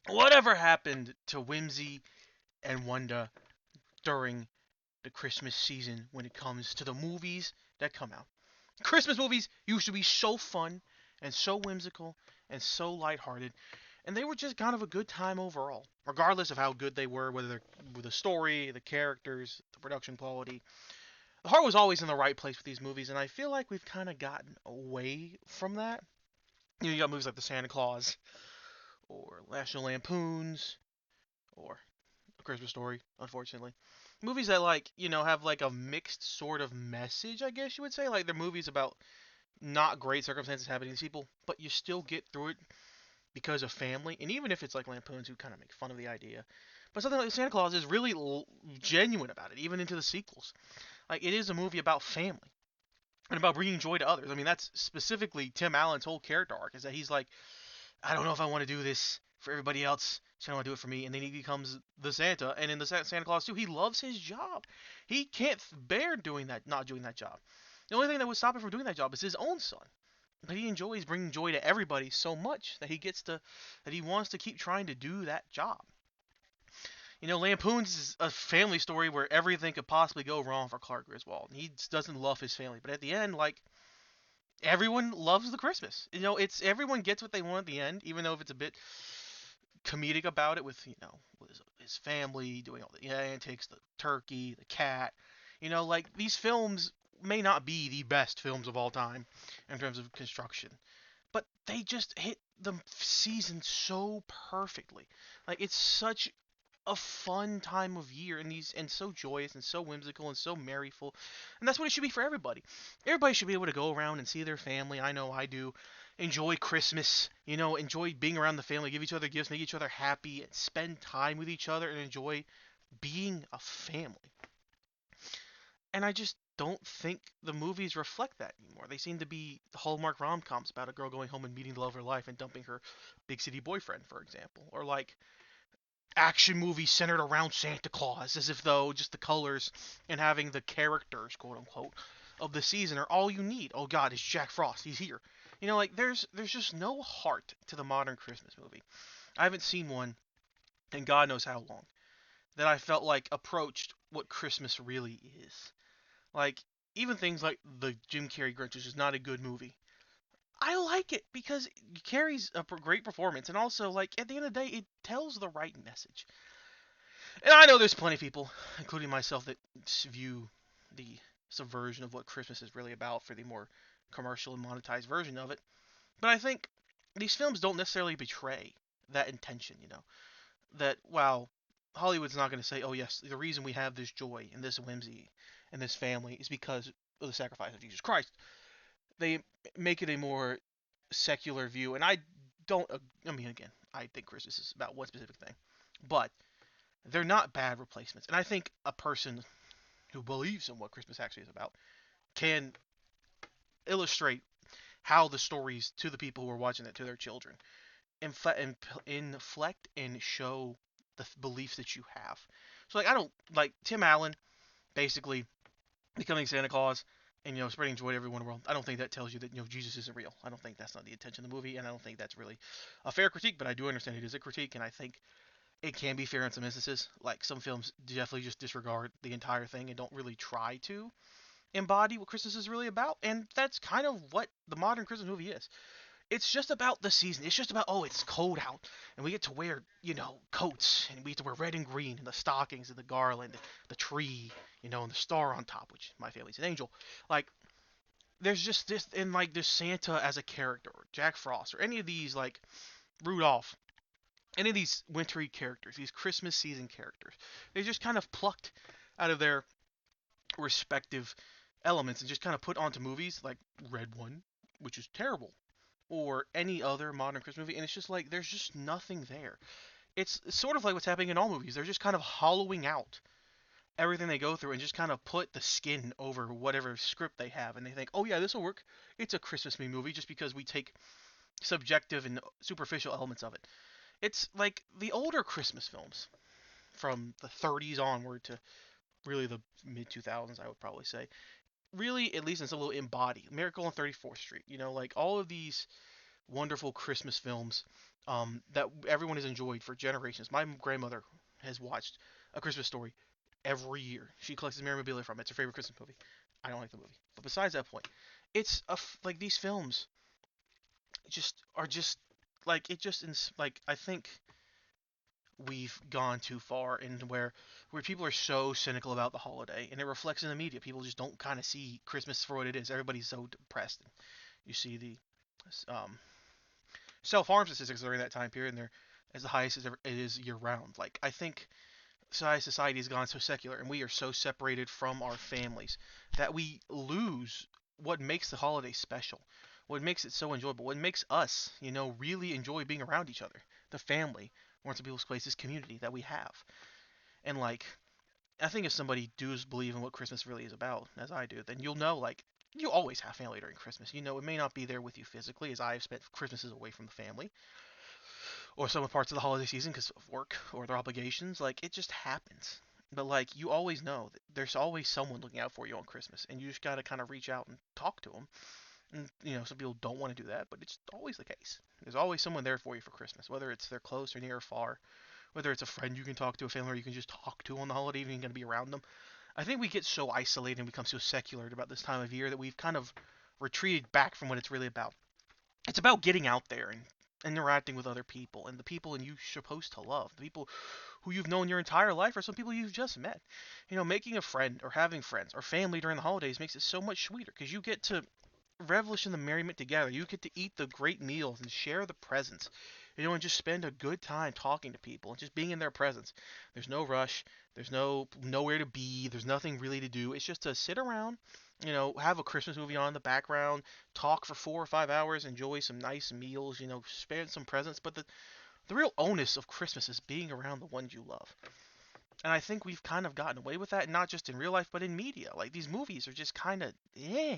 Whatever happened to Whimsy and Wanda during the Christmas season when it comes to the movies that come out? Christmas movies used to be so fun and so whimsical and so lighthearted, and they were just kind of a good time overall, regardless of how good they were, whether they're with the story, the characters, the production quality. The heart was always in the right place with these movies, and I feel like we've kind of gotten away from that. You got movies like The Santa Claus, or National Lampoons, or A Christmas Story, unfortunately. Movies that, like, have like a mixed sort of message, I guess you would say. Like, they're movies about not great circumstances happening to people, but you still get through it because of family. And even if it's like Lampoons who kind of make fun of the idea, but something like Santa Claus is really genuine about it, even into the sequels. Like, it is a movie about family and about bringing joy to others. I mean, that's specifically Tim Allen's whole character arc, is that he's like, I don't know if I want to do this for everybody else. So I want to do it for me. And then he becomes the Santa. And in the Santa Claus 2, he loves his job. He can't bear doing that, not doing that job. The only thing that would stop him from doing that job is his own son. But he enjoys bringing joy to everybody so much that he wants to keep trying to do that job. Lampoon's is a family story where everything could possibly go wrong for Clark Griswold. He doesn't love his family, but at the end, like, everyone loves the Christmas. It's everyone gets what they want at the end, even though if it's a bit comedic about it with with his family doing all the antics, the turkey, the cat. Like, these films may not be the best films of all time in terms of construction, but they just hit the season so perfectly. Like, it's such a fun time of year, and so joyous and so whimsical and so merryful, and that's what it should be for everybody. Everybody should be able to go around and see their family. I know I do. Enjoy Christmas, enjoy being around the family, give each other gifts, make each other happy, and spend time with each other, and enjoy being a family. And I just don't think the movies reflect that anymore. They seem to be Hallmark rom-coms about a girl going home and meeting the love of her life and dumping her big city boyfriend, for example, or like action movie centered around Santa Claus, as if though just the colors and having the characters, quote unquote, of the season are all you need. Oh God, it's Jack Frost. He's here. Like, there's just no heart to the modern Christmas movie. I haven't seen one in God knows how long that I felt like approached what Christmas really is. Like, even things like the Jim Carrey Grinch, which is not a good movie. I like it because Carrey's a great performance, and also, like, at the end of the day, it tells the right message. And I know there's plenty of people, including myself, that view the subversion of what Christmas is really about for the more commercial and monetized version of it. But I think these films don't necessarily betray that intention, That, wow, Hollywood's not going to say, oh, yes, the reason we have this joy and this whimsy and this family is because of the sacrifice of Jesus Christ. They make it a more secular view. And I don't, I mean, again, I think Christmas is about one specific thing. But they're not bad replacements. And I think a person who believes in what Christmas actually is about can illustrate how the stories to the people who are watching it, to their children, inflect and show the beliefs that you have. So, like, I don't like Tim Allen basically becoming Santa Claus and spreading joy to everyone in the world. I don't think that tells you that Jesus isn't real. I don't think that's not the intention of the movie, and I don't think that's really a fair critique. But I do understand it is a critique, and I think it can be fair in some instances. Like, some films definitely just disregard the entire thing and don't really try to embody what Christmas is really about. And that's kind of what the modern Christmas movie is. It's just about the season. It's just about, oh, it's cold out and we get to wear, coats, and we get to wear red and green, and the stockings and the garland, the tree, and the star on top, which my family's an angel. Like, there's just this, and like there's Santa as a character, or Jack Frost, or any of these, like Rudolph, any of these wintry characters, these Christmas season characters. They just kind of plucked out of their respective elements and just kind of put onto movies like Red One, which is terrible, or any other modern Christmas movie, and it's just like there's just nothing there. It's sort of like what's happening in all movies. They're just kind of hollowing out everything they go through and just kind of put the skin over whatever script they have, and they think, oh yeah, this will work. It's a Christmas movie just because we take subjective and superficial elements of it. It's like the older Christmas films from the 30s onward to really the mid 2000s, I would probably say. Really, at least it's a little embodied. Miracle on 34th Street, like all of these wonderful Christmas films that everyone has enjoyed for generations. My grandmother has watched A Christmas Story every year. She collects memorabilia from it. It's her favorite Christmas movie. I don't like the movie, but besides that point, like these films just are just like it just like I think we've gone too far in where people are so cynical about the holiday, and it reflects in the media. People just don't kind of see Christmas for what it is. Everybody's so depressed. And you see the um, self-harm statistics during that time period, and they're as the highest as ever it is year round. Like I think society has gone so secular, and we are so separated from our families that we lose what makes the holiday special, what makes it so enjoyable, what makes us, really enjoy being around each other, the family, or in people's places, community that we have. And like, I think if somebody does believe in what Christmas really is about, as I do, then you'll know like. You always have family during Christmas. It may not be there with you physically, as I have spent Christmases away from the family, or some parts of the holiday season because of work or their obligations. Like it just happens. But like you always know that there's always someone looking out for you on Christmas, and you just gotta kind of reach out and talk to them. And some people don't want to do that, but it's always the case. There's always someone there for you for Christmas, whether it's they're close or near or far, whether it's a friend you can talk to, a family you can just talk to on the holiday, even you're gonna be around them. I think we get so isolated and become so secular about this time of year that we've kind of retreated back from what it's really about. It's about getting out there and interacting with other people and the people and you're supposed to love the people who you've known your entire life or some people you've just met. Making a friend or having friends or family during the holidays makes it so much sweeter because you get to relish in the merriment together. You get to eat the great meals and share the presents, and just spend a good time talking to people and just being in their presence. There's no rush. There's nowhere to be. There's nothing really to do. It's just to sit around, have a Christmas movie on in the background, talk for 4 or 5 hours, enjoy some nice meals, spend some presents. But the real onus of Christmas is being around the ones you love. And I think we've kind of gotten away with that, not just in real life, but in media. Like these movies are just kind of, yeah,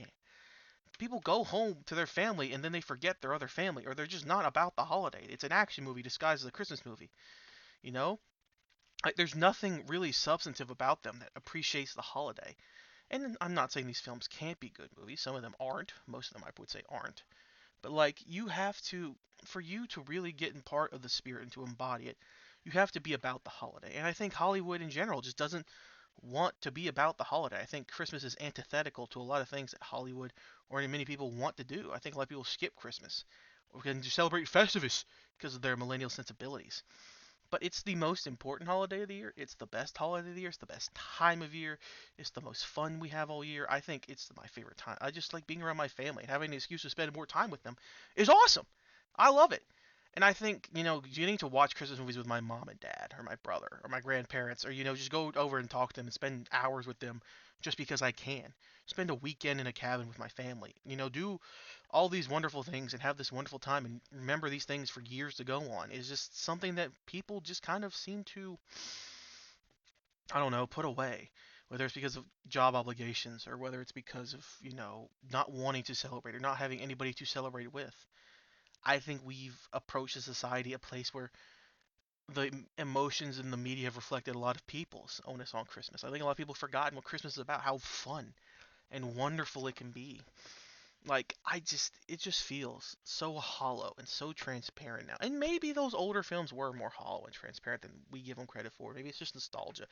people go home to their family and then they forget their other family, or they're just not about the holiday. It's an action movie disguised as a Christmas movie. You know, like there's nothing really substantive about them that appreciates the holiday. And I'm not saying these films can't be good movies. Some of them aren't. Most of them I would say aren't. But like you have to, for you to really get in part of the spirit and to embody it, you have to be about the holiday. And I think Hollywood in general just doesn't want to be about the holiday. I think Christmas is antithetical to a lot of things that Hollywood or many people want to do. I think a lot of people skip Christmas or can just celebrate Festivus because of their millennial sensibilities. But it's the most important holiday of the year. It's the best holiday of the year. It's the best time of year. It's the most fun we have all year. I think it's my favorite time. I just like being around my family and having an excuse to spend more time with them is awesome. I love it. And I think, getting to watch Christmas movies with my mom and dad, or my brother, or my grandparents, or, just go over and talk to them and spend hours with them just because I can. Spend a weekend in a cabin with my family. Do all these wonderful things and have this wonderful time and remember these things for years to go on is just something that people just kind of seem to, I don't know, put away. Whether it's because of job obligations or whether it's because of, not wanting to celebrate or not having anybody to celebrate with. I think we've approached a society a place where the emotions in the media have reflected a lot of people's onus on Christmas. I think a lot of people have forgotten what Christmas is about, how fun and wonderful it can be. Like it just feels so hollow and so transparent now. And maybe those older films were more hollow and transparent than we give them credit for. Maybe it's just nostalgia.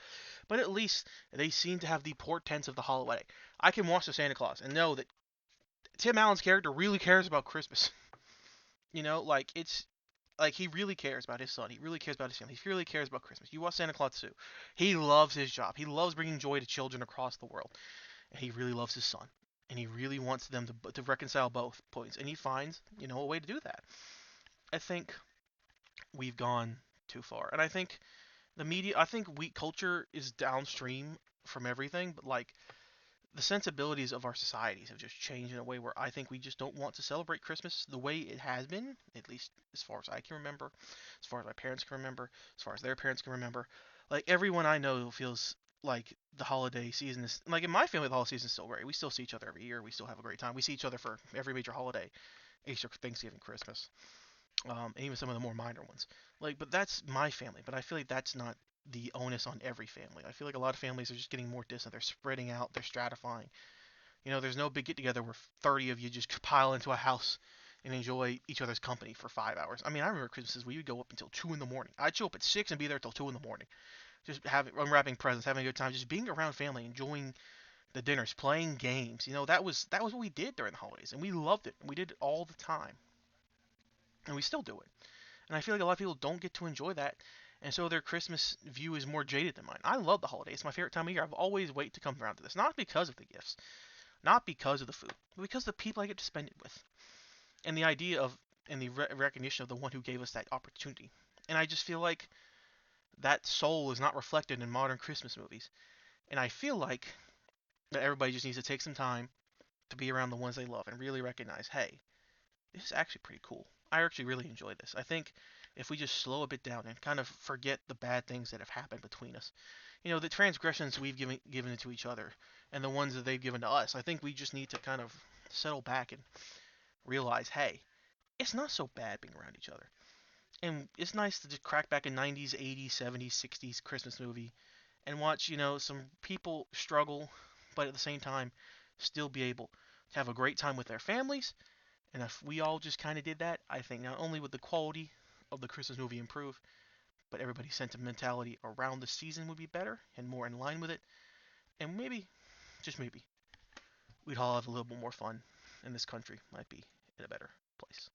But at least they seem to have the portents of the holiday. I can watch the Santa Claus and know that Tim Allen's character really cares about Christmas. Like he really cares about his son. He really cares about his family. He really cares about Christmas. You watch Santa Claus too. He loves his job. He loves bringing joy to children across the world. And he really loves his son. And he really wants them to reconcile both points. And he finds, a way to do that. I think we've gone too far. And I think I think we culture is downstream from everything, but like the sensibilities of our societies have just changed in a way where I think we just don't want to celebrate Christmas the way it has been, at least as far as I can remember, as far as my parents can remember, as far as their parents can remember. Like everyone I know feels like the holiday season is like in my family the holiday season is still great. We still see each other every year. We still have a great time. We see each other for every major holiday, Easter, Thanksgiving, Christmas, and even some of the more minor ones. Like, but that's my family. But I feel like that's not the onus on every family. I feel like a lot of families are just getting more distant. They're spreading out. They're stratifying. There's no big get together where 30 of you just pile into a house and enjoy each other's company for 5 hours. I mean, I remember Christmases we would go up until 2 in the morning. I'd show up at 6 and be there till 2 in the morning, just having unwrapping presents, having a good time, just being around family, enjoying the dinners, playing games. That was what we did during the holidays, and we loved it. And we did it all the time, and we still do it. And I feel like a lot of people don't get to enjoy that, and so their Christmas view is more jaded than mine. I love the holidays; it's my favorite time of year. I've always waited to come around to this, not because of the gifts, not because of the food, but because of the people I get to spend it with, and the idea of and the recognition of the one who gave us that opportunity. And I just feel like that soul is not reflected in modern Christmas movies. And I feel like that everybody just needs to take some time to be around the ones they love and really recognize, hey, this is actually pretty cool. I actually really enjoy this. I think if we just slow a bit down and kind of forget the bad things that have happened between us, the transgressions we've given to each other and the ones that they've given to us, I think we just need to kind of settle back and realize, hey, it's not so bad being around each other. And it's nice to just crack back a 90s, 80s, 70s, 60s Christmas movie and watch, some people struggle, but at the same time, still be able to have a great time with their families. And if we all just kind of did that, I think not only would the quality of the Christmas movie improve, but everybody's sentimentality around the season would be better and more in line with it. And maybe, just maybe, we'd all have a little bit more fun, and this country might be in a better place.